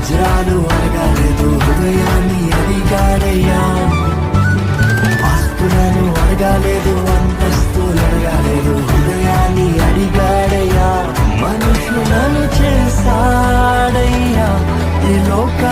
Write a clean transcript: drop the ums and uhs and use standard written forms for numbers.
వజ్రాలు అడగలేదు, హృదయాన్ని అడిగాడయ్యా. ఆస్తులను అడగలేదు, అంతస్తులు అడగలేదు, హృదయాన్ని అడిగాడయ్యా. మనుషులను చేశాడయ్యా, ఈ లోక